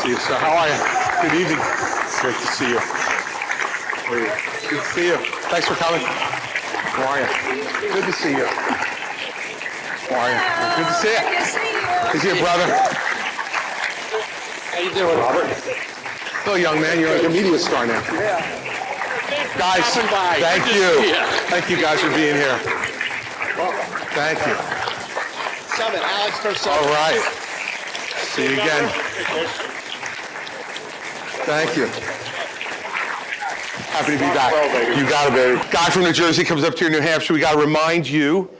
see you, sir. How are you? Good evening. Great to see you. How are you? Good to see you. Thanks for coming. How are you? Good to see you. How are you? Good to see you. Good to see you. Good to see you, brother. How you doing, Robert? Hello, young man. You're like a media star now. Yeah. Guys, thank you. Thank you guys for being here. Thank you. Summit, Alex for All Summit. right. See you again. Thank you. Happy to be back. You got it, baby. Guy from New Jersey comes up to your New Hampshire. We got to remind you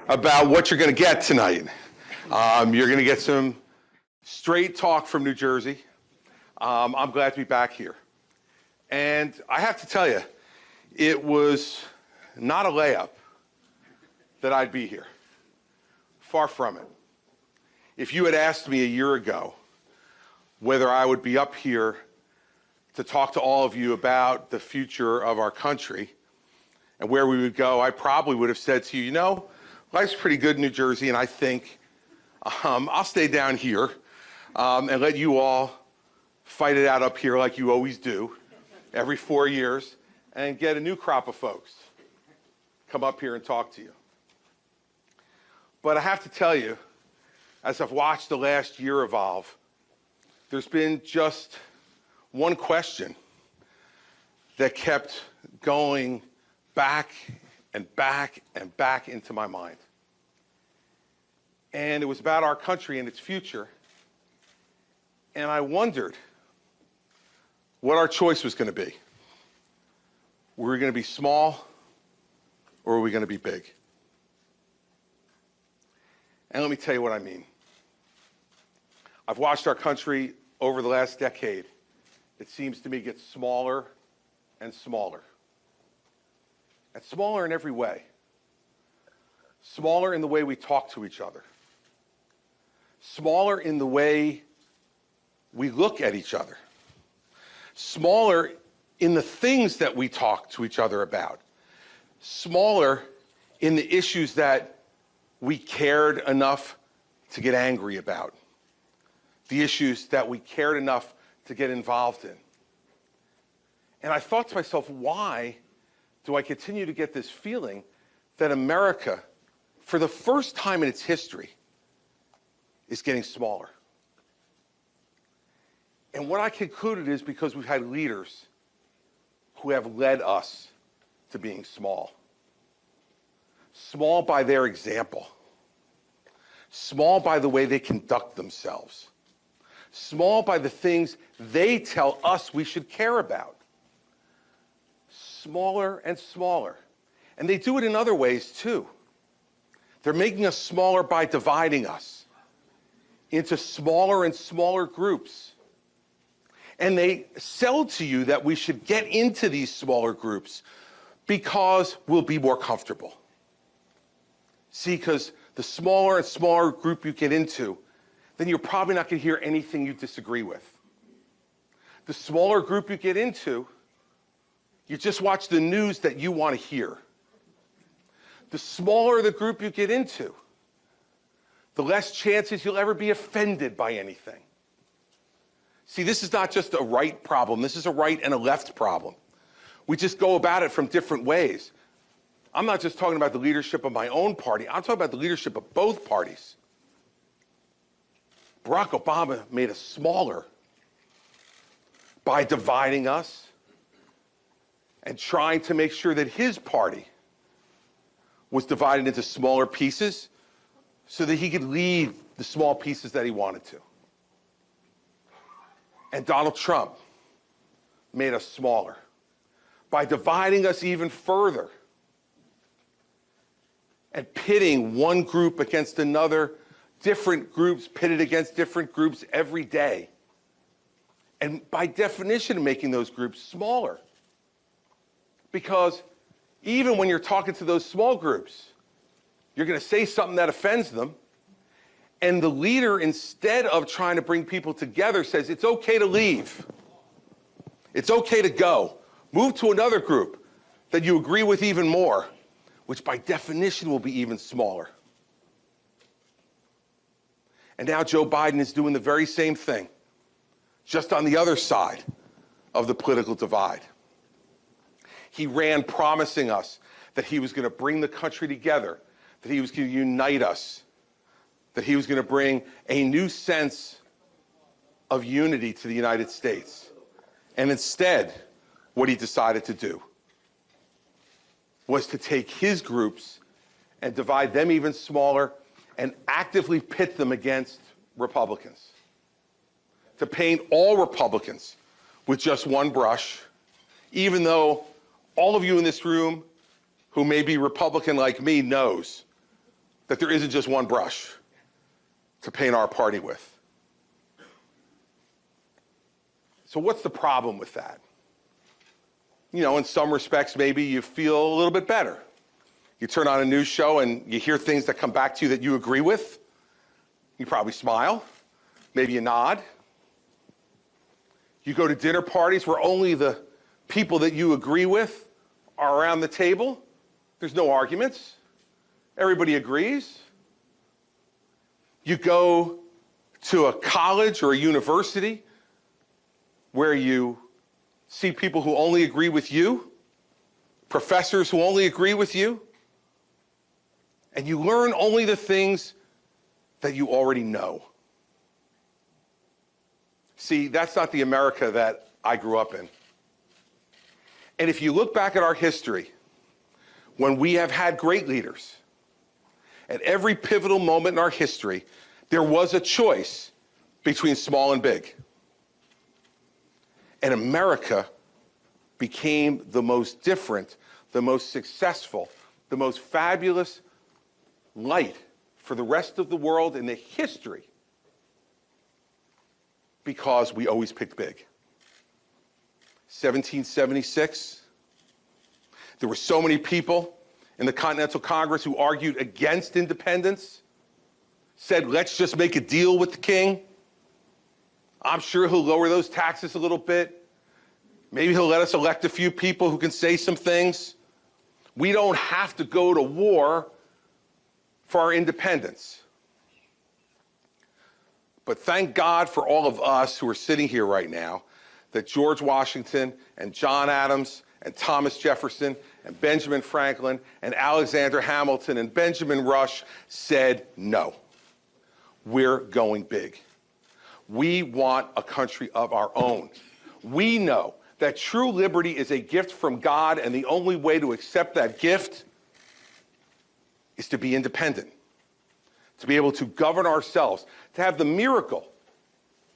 about what you're going to get tonight. You're going to get some straight talk from New Jersey. I'm glad to be back here. And I have to tell you, it was not a layup that I'd be here. Far from it. If you had asked me a year ago whether I would be up here to talk to all of you about the future of our country and where we would go, I probably would have said to you, you know, life's pretty good in New Jersey, and I think I'll stay down here and let you all fight it out up here like you always do every 4 years and get a new crop of folks come up here and talk to you. But I have to tell you, as I've watched the last year evolve, there's been just one question that kept going back and back and back into my mind. And it was about our country and its future. And I wondered what our choice was going to be. Were we going to be small, or were we going to be big? And let me tell you what I mean. I've watched our country over the last decade. It seems to me get smaller and smaller. And smaller in every way. Smaller in the way we talk to each other. Smaller in the way we look at each other. Smaller in the things that we talk to each other about. Smaller in the issues that we cared enough to get angry about. The issues that we cared enough to get involved in. And I thought to myself, why do I continue to get this feeling that America, for the first time in its history, is getting smaller? And what I concluded is because we've had leaders who have led us to being small. Small by their example. Small by the way they conduct themselves. Small by the things they tell us we should care about. Smaller and smaller. And they do it in other ways too. They're making us smaller by dividing us into smaller and smaller groups. And they sell to you that we should get into these smaller groups because we'll be more comfortable. See, because the smaller and smaller group you get into, then you're probably not going to hear anything you disagree with. The smaller group you get into, you just watch the news that you want to hear. The smaller the group you get into, the less chances you'll ever be offended by anything. See, this is not just a right problem. This is a right and a left problem. We just go about it from different ways. I'm not just talking about the leadership of my own party. I'm talking about the leadership of both parties. Barack Obama made us smaller by dividing us and trying to make sure that his party was divided into smaller pieces so that he could lead the small pieces that he wanted to. And Donald Trump made us smaller by dividing us even further and pitting one group against another, different groups pitted against different groups every day. And by definition, making those groups smaller. Because even when you're talking to those small groups, you're going to say something that offends them. And the leader, instead of trying to bring people together, says, it's okay to leave. It's okay to go. Move to another group that you agree with even more, which by definition will be even smaller. And now Joe Biden is doing the very same thing. just on the other side of the political divide. He ran promising us that he was going to bring the country together, that he was going to unite us, that he was going to bring a new sense of unity to the United States. And instead, what he decided to do was to take his groups and divide them even smaller and actively pit them against Republicans. To paint all Republicans with just one brush, even though all of you in this room who may be Republican like me knows that there isn't just one brush to paint our party with. So what's the problem with that? You know, in some respects, maybe you feel a little bit better. You turn on a news show and you hear things that come back to you that you agree with. You probably smile, maybe you nod. You go to dinner parties where only the people that you agree with are around the table. There's no arguments. Everybody agrees. You go to a college or a university where you see people who only agree with you, professors who only agree with you, and you learn only the things that you already know. See, that's not the America that I grew up in. And if you look back at our history, when we have had great leaders, at every pivotal moment in our history, there was a choice between small and big. And America became the most different, the most successful, the most fabulous light for the rest of the world in the history because we always picked big. 1776, there were so many people in the Continental Congress who argued against independence, said, let's just make a deal with the king. I'm sure he'll lower those taxes a little bit. Maybe he'll let us elect a few people who can say some things. We don't have to go to war for our independence. But thank God for all of us who are sitting here right now that George Washington and John Adams and Thomas Jefferson and Benjamin Franklin and Alexander Hamilton and Benjamin Rush said no. We're going big. We want a country of our own. We know that true liberty is a gift from God, and the only way to accept that gift is to be independent, to be able to govern ourselves, to have the miracle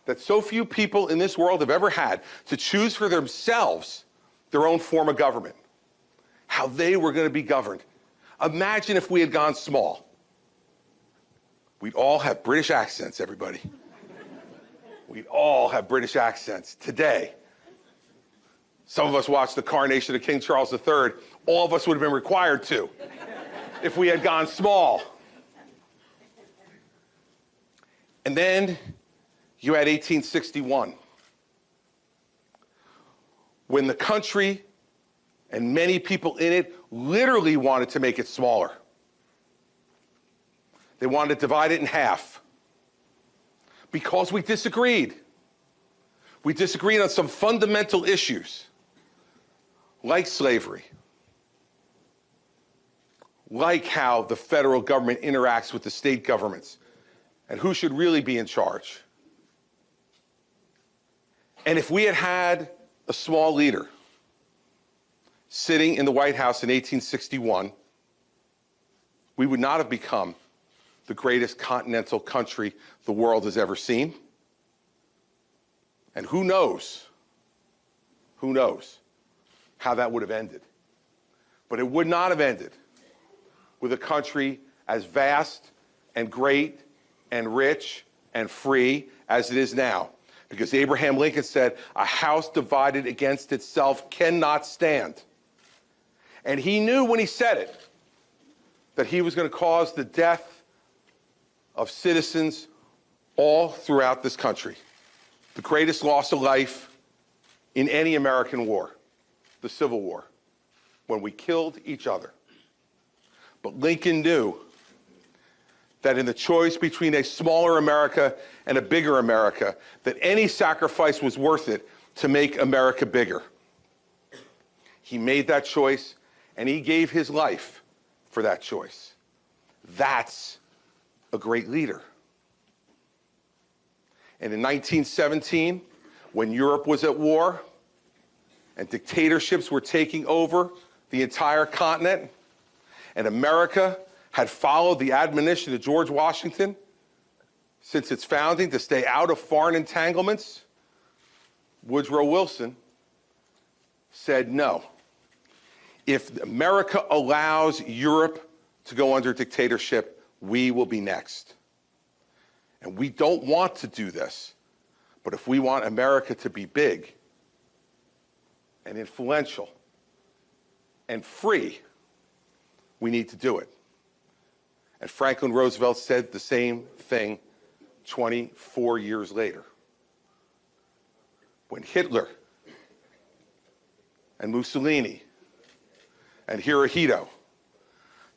that so few people in this world have ever had, to choose for themselves their own form of government, how they were going to be governed. Imagine if we had gone small. We'd all have British accents, everybody. We'd all have British accents today. Some of us watched the coronation of King Charles III. All of us would have been required to if we had gone small. And then you had 1861, when the country and many people in it literally wanted to make it smaller. They wanted to divide it in half because we disagreed. We disagreed on some fundamental issues, like slavery, like how the federal government interacts with the state governments, and who should really be in charge. And if we had had a small leader sitting in the White House in 1861, we would not have become the greatest continental country the world has ever seen. And who knows how that would have ended. But it would not have ended with a country as vast and great and rich and free as it is now. Because Abraham Lincoln said, a house divided against itself cannot stand. And he knew when he said it that he was going to cause the death of citizens all throughout this country. The greatest loss of life in any American war, the Civil War, when we killed each other. But Lincoln knew that in the choice between a smaller America and a bigger America, that any sacrifice was worth it to make America bigger. He made that choice, and he gave his life for that choice. That's a great leader. And in 1917, when Europe was at war and dictatorships were taking over the entire continent, and America had followed the admonition of George Washington since its founding to stay out of foreign entanglements, Woodrow Wilson said no. If America allows Europe to go under dictatorship, we will be next. And we don't want to do this. But if we want America to be big and influential and free, we need to do it. And Franklin Roosevelt said the same thing 24 years later. When Hitler and Mussolini and Hirohito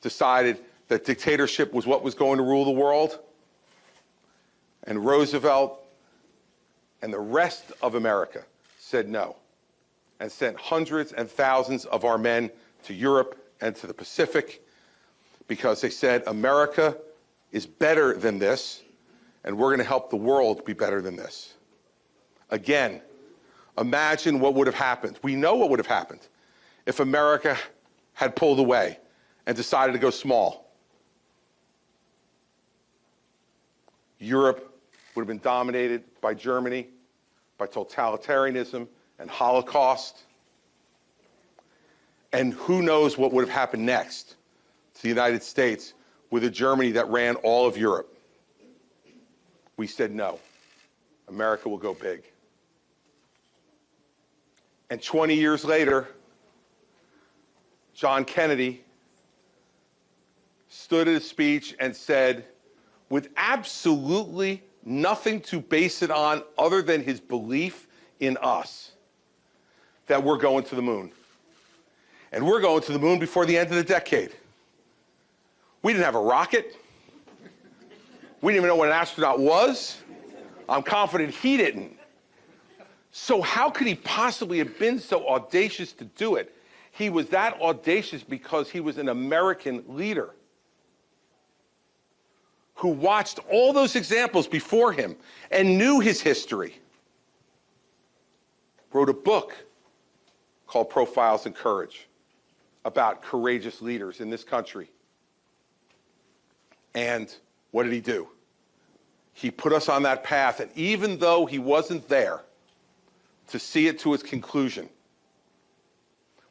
decided that dictatorship was what was going to rule the world, and Roosevelt and the rest of America said no, and sent hundreds and thousands of our men to Europe and to the Pacific, because they said America is better than this, and we're going to help the world be better than this. Again, imagine what would have happened. We know what would have happened if America had pulled away and decided to go small. Europe would have been dominated by Germany, by totalitarianism and Holocaust. And who knows what would have happened next to the United States with a Germany that ran all of Europe. We said no. America will go big. And 20 years later, John Kennedy stood at a speech and said, with absolutely nothing to base it on other than his belief in us, that we're going to the moon. And we're going to the moon before the end of the decade. We didn't have a rocket. We didn't even know what an astronaut was. I'm confident he didn't. So how could he possibly have been so audacious to do it? He was that audacious because he was an American leader who watched all those examples before him and knew his history. Wrote a book called Profiles in Courage about courageous leaders in this country. And what did he do? He put us on that path, and even though he wasn't there to see it to its conclusion,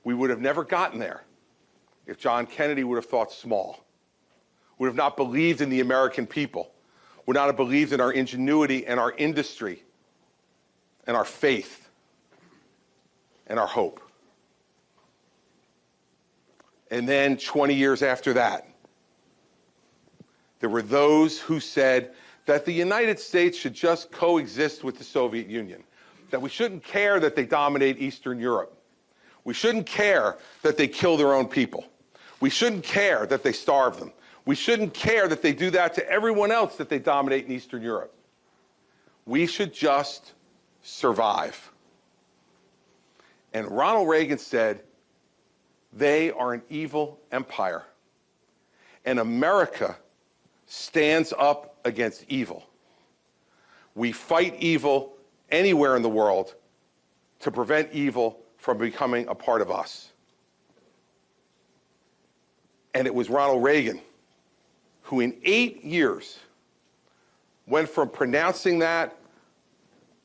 we would have never gotten there if John Kennedy would have thought small, would have not believed in the American people, would not have believed in our ingenuity and our industry and our faith and our hope. And then 20 years after that, there were those who said that the United States should just coexist with the Soviet Union, that we shouldn't care that they dominate Eastern Europe. We shouldn't care that they kill their own people. We shouldn't care that they starve them. We shouldn't care that they do that to everyone else that they dominate in Eastern Europe. We should just survive. And Ronald Reagan said, they are an evil empire, and America stands up against evil. We fight evil anywhere in the world to prevent evil from becoming a part of us. And it was Ronald Reagan who in 8 years went from pronouncing that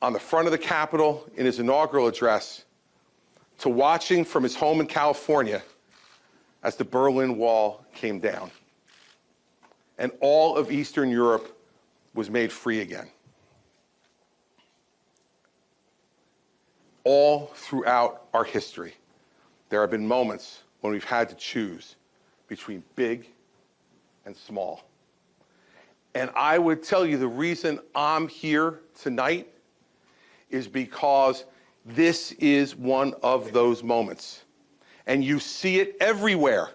on the front of the Capitol in his inaugural address to watching from his home in California as the Berlin Wall came down and all of Eastern Europe was made free again. All throughout our history, there have been moments when we've had to choose between big and small. And I would tell you the reason I'm here tonight is because this is one of those moments. And you see it everywhere.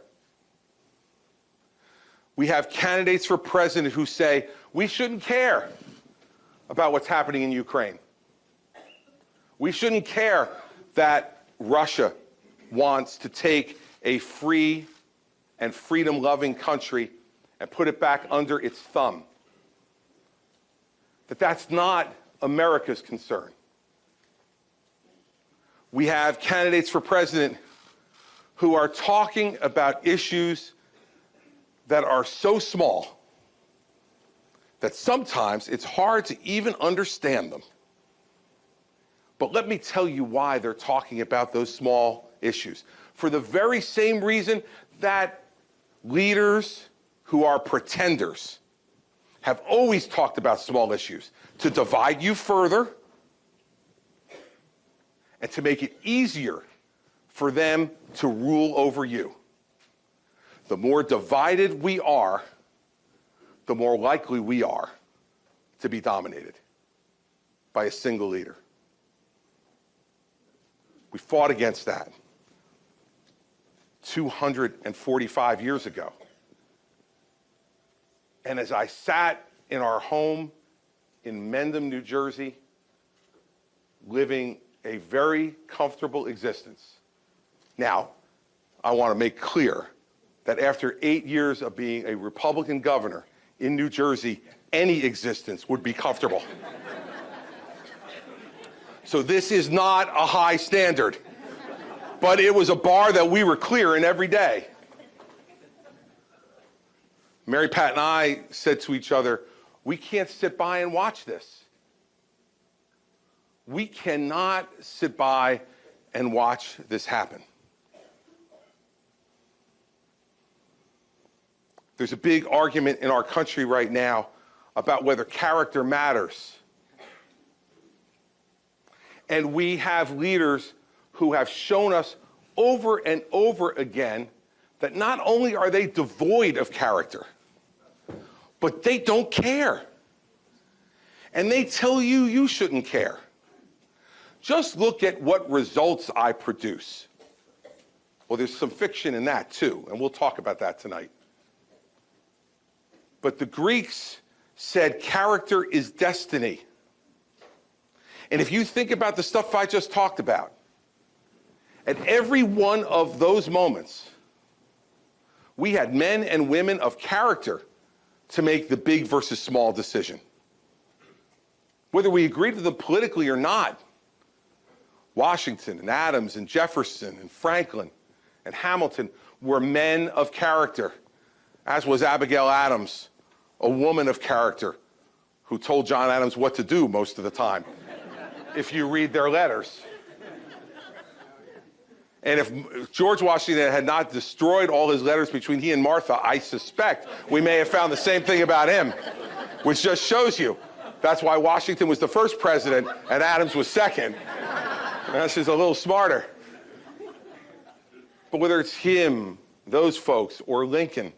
We have candidates for president who say we shouldn't care about what's happening in Ukraine. We shouldn't care that Russia wants to take a free and freedom-loving country and put it back under its thumb. That's not America's concern. We have candidates for president who are talking about issues that are so small that sometimes it's hard to even understand them. But let me tell you why they're talking about those small issues. For the very same reason that leaders who are pretenders have always talked about small issues, to divide you further and to make it easier for them to rule over you. The more divided we are, the more likely we are to be dominated by a single leader. We fought against that 245 years ago. And as I sat in our home in Mendham, New Jersey, living a very comfortable existence. Now, I want to make clear that after 8 years of being a Republican governor in New Jersey, any existence would be comfortable. So this is not a high standard, but it was a bar that we were clearing every day. Mary Pat and I said to each other, we can't sit by and watch this. We cannot sit by and watch this happen. There's a big argument in our country right now about whether character matters. And we have leaders who have shown us over and over again that not only are they devoid of character, but they don't care. And they tell you you shouldn't care. Just look at what results I produce. Well, there's some fiction in that too, and we'll talk about that tonight. But the Greeks said character is destiny. And if you think about the stuff I just talked about, at every one of those moments, we had men and women of character to make the big versus small decision. Whether we agreed with them politically or not, Washington and Adams and Jefferson and Franklin and Hamilton were men of character, as was Abigail Adams, a woman of character who told John Adams what to do most of the time, if you read their letters. And if George Washington had not destroyed all his letters between he and Martha, I suspect we may have found the same thing about him, which just shows you that's why Washington was the first president and Adams was second. That's just a little smarter. But whether it's him, those folks, or Lincoln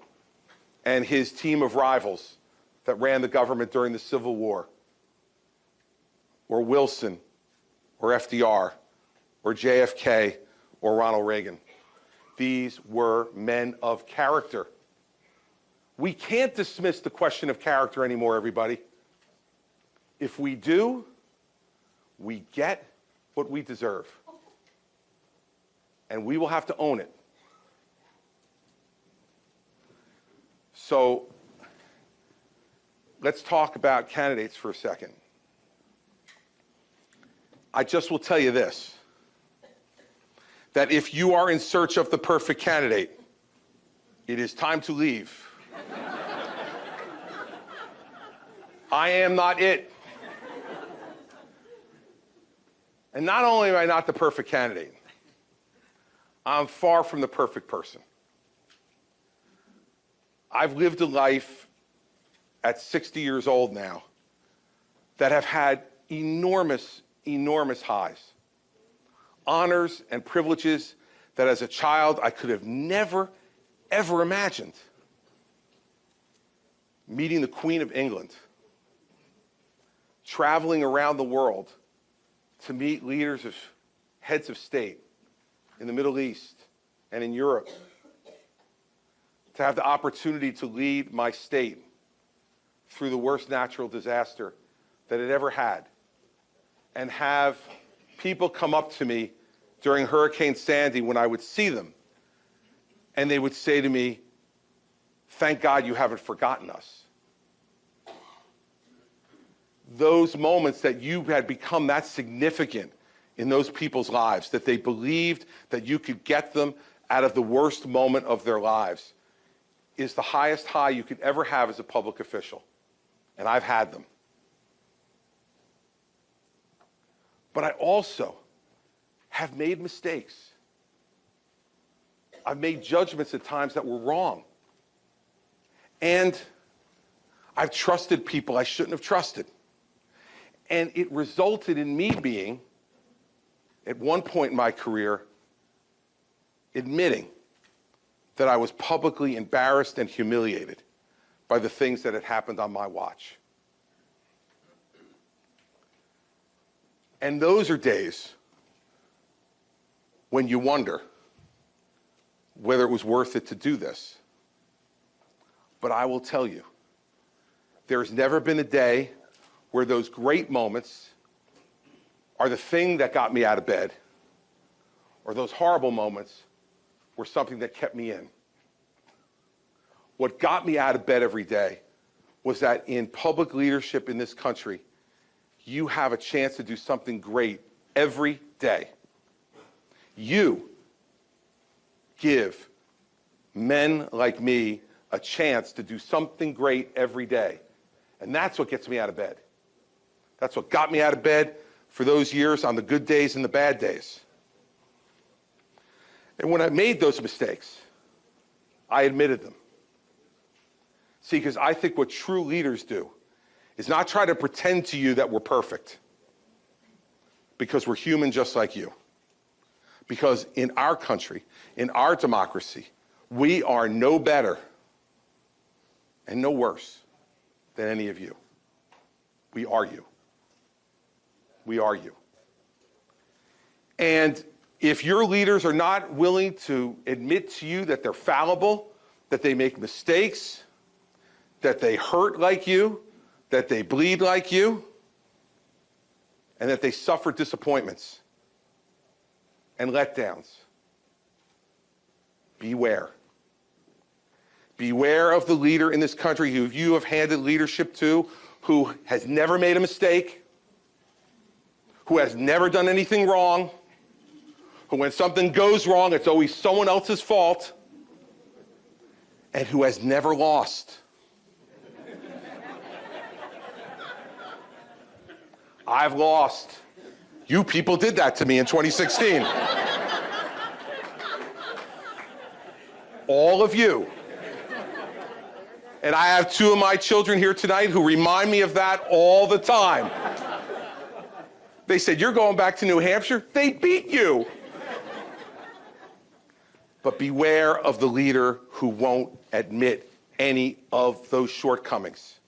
and his team of rivals that ran the government during the Civil War, or Wilson, or FDR, or JFK, or Ronald Reagan. These were men of character. We can't dismiss the question of character anymore, everybody. If we do, we get what we deserve. And we will have to own it. So let's talk about candidates for a second. I just will tell you this, that if you are in search of the perfect candidate, it is time to leave. I am not it. And not only am I not the perfect candidate, I'm far from the perfect person. I've lived a life at 60 years old now that have had enormous, enormous highs. Honors and privileges that as a child I could have never, ever imagined. Meeting the Queen of England, traveling around the world to meet leaders of heads of state in the Middle East and in Europe, to have the opportunity to lead my state through the worst natural disaster that it ever had, and have people come up to me during Hurricane Sandy when I would see them, and they would say to me, "Thank God you haven't forgotten us." Those moments that you had become that significant in those people's lives, that they believed that you could get them out of the worst moment of their lives, is the highest high you could ever have as a public official. And I've had them. But I also have made mistakes. I've made judgments at times that were wrong. And I've trusted people I shouldn't have trusted. And it resulted in me being, at one point in my career, admitting that I was publicly embarrassed and humiliated by the things that had happened on my watch. And those are days when you wonder whether it was worth it to do this. But I will tell you, there's never been a day where those great moments are the thing that got me out of bed, or those horrible moments were something that kept me in. What got me out of bed every day was that in public leadership in this country, you have a chance to do something great every day. You give men like me a chance to do something great every day. And that's what gets me out of bed. That's what got me out of bed for those years on the good days and the bad days. And when I made those mistakes, I admitted them. See, because I think what true leaders do is not try to pretend to you that we're perfect, because we're human just like you. Because in our country, in our democracy, we are no better and no worse than any of you. We are you. We are you. And if your leaders are not willing to admit to you that they're fallible, that they make mistakes, that they hurt like you, that they bleed like you, and that they suffer disappointments and letdowns, beware. Beware of the leader in this country who you have handed leadership to, who has never made a mistake, who has never done anything wrong, who when something goes wrong, it's always someone else's fault, and who has never lost. I've lost. You people did that to me in 2016. All of you. And I have two of my children here tonight who remind me of that all the time. They said, "You're going back to New Hampshire?" They beat you. But beware of the leader who won't admit any of those shortcomings.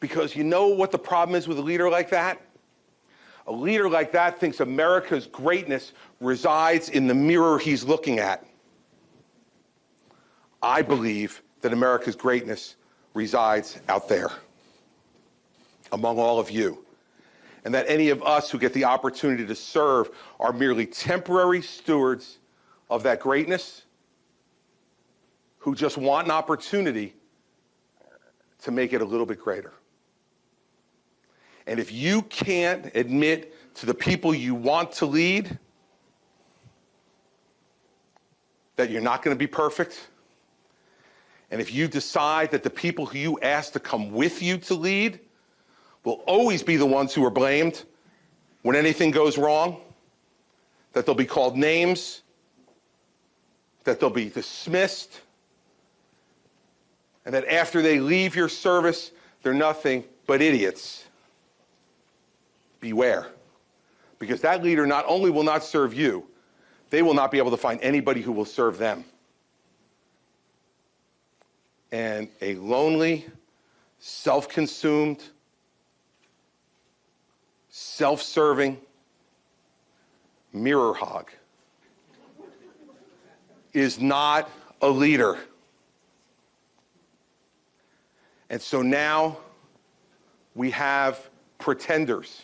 Because you know what the problem is with a leader like that? A leader like that thinks America's greatness resides in the mirror he's looking at. I believe that America's greatness resides out there, among all of you. And that any of us who get the opportunity to serve are merely temporary stewards of that greatness, who just want an opportunity to make it a little bit greater. And if you can't admit to the people you want to lead that you're not going to be perfect, and if you decide that the people who you ask to come with you to lead will always be the ones who are blamed when anything goes wrong, that they'll be called names, that they'll be dismissed, and that after they leave your service, they're nothing but idiots, beware. Because that leader not only will not serve you, they will not be able to find anybody who will serve them. And a lonely, self-consumed, self-serving mirror hog is not a leader. And so now we have pretenders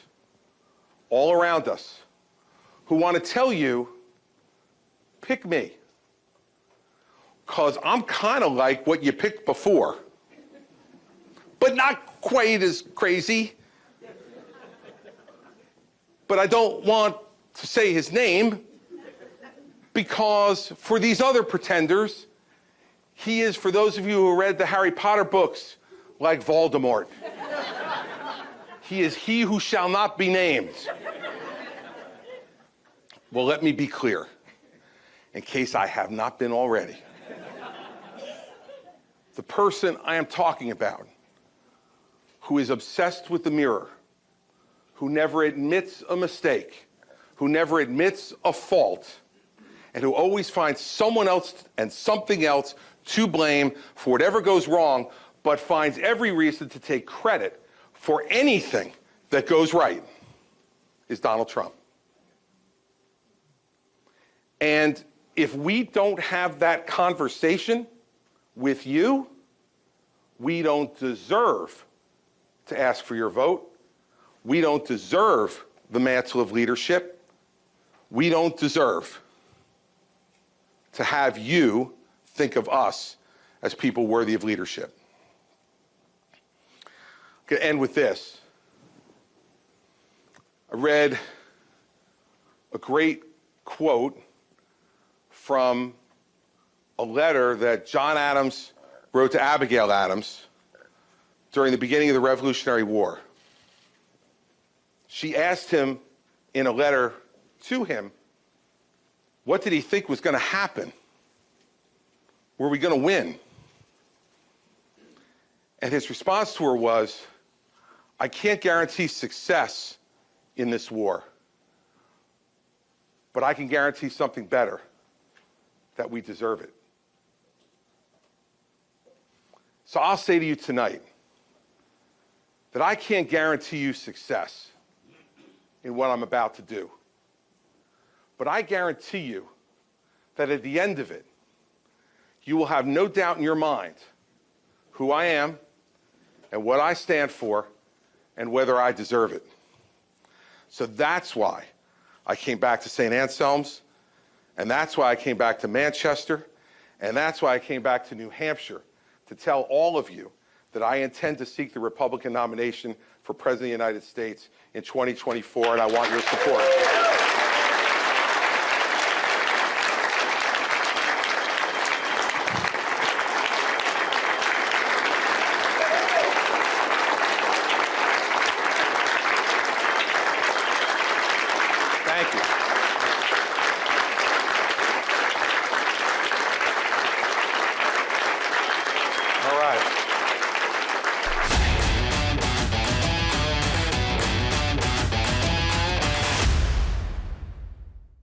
all around us who want to tell you, pick me, because I'm kind of like what you picked before, but not quite as crazy. But I don't want to say his name, because for these other pretenders, he is, for those of you who read the Harry Potter books, like Voldemort. He is he who shall not be named. Well, let me be clear, in case I have not been already. The person I am talking about, who is obsessed with the mirror, who never admits a mistake, who never admits a fault, and who always finds someone else and something else to blame for whatever goes wrong, but finds every reason to take credit for anything that goes right, is Donald Trump. And if we don't have that conversation with you, we don't deserve to ask for your vote. We don't deserve the mantle of leadership. We don't deserve to have you think of us as people worthy of leadership. I'm going to end with this. I read a great quote from a letter that John Adams wrote to Abigail Adams during the beginning of the Revolutionary War. She asked him in a letter to him, what did he think was going to happen? Were we going to win? And his response to her was, I can't guarantee success in this war, but I can guarantee something better, that we deserve it. So I'll say to you tonight that I can't guarantee you success in what I'm about to do. But I guarantee you that at the end of it, you will have no doubt in your mind who I am and what I stand for and whether I deserve it. So that's why I came back to St. Anselm's, and that's why I came back to Manchester, and that's why I came back to New Hampshire to tell all of you that I intend to seek the Republican nomination for President of the United States in 2024, and I want your support. Thank you.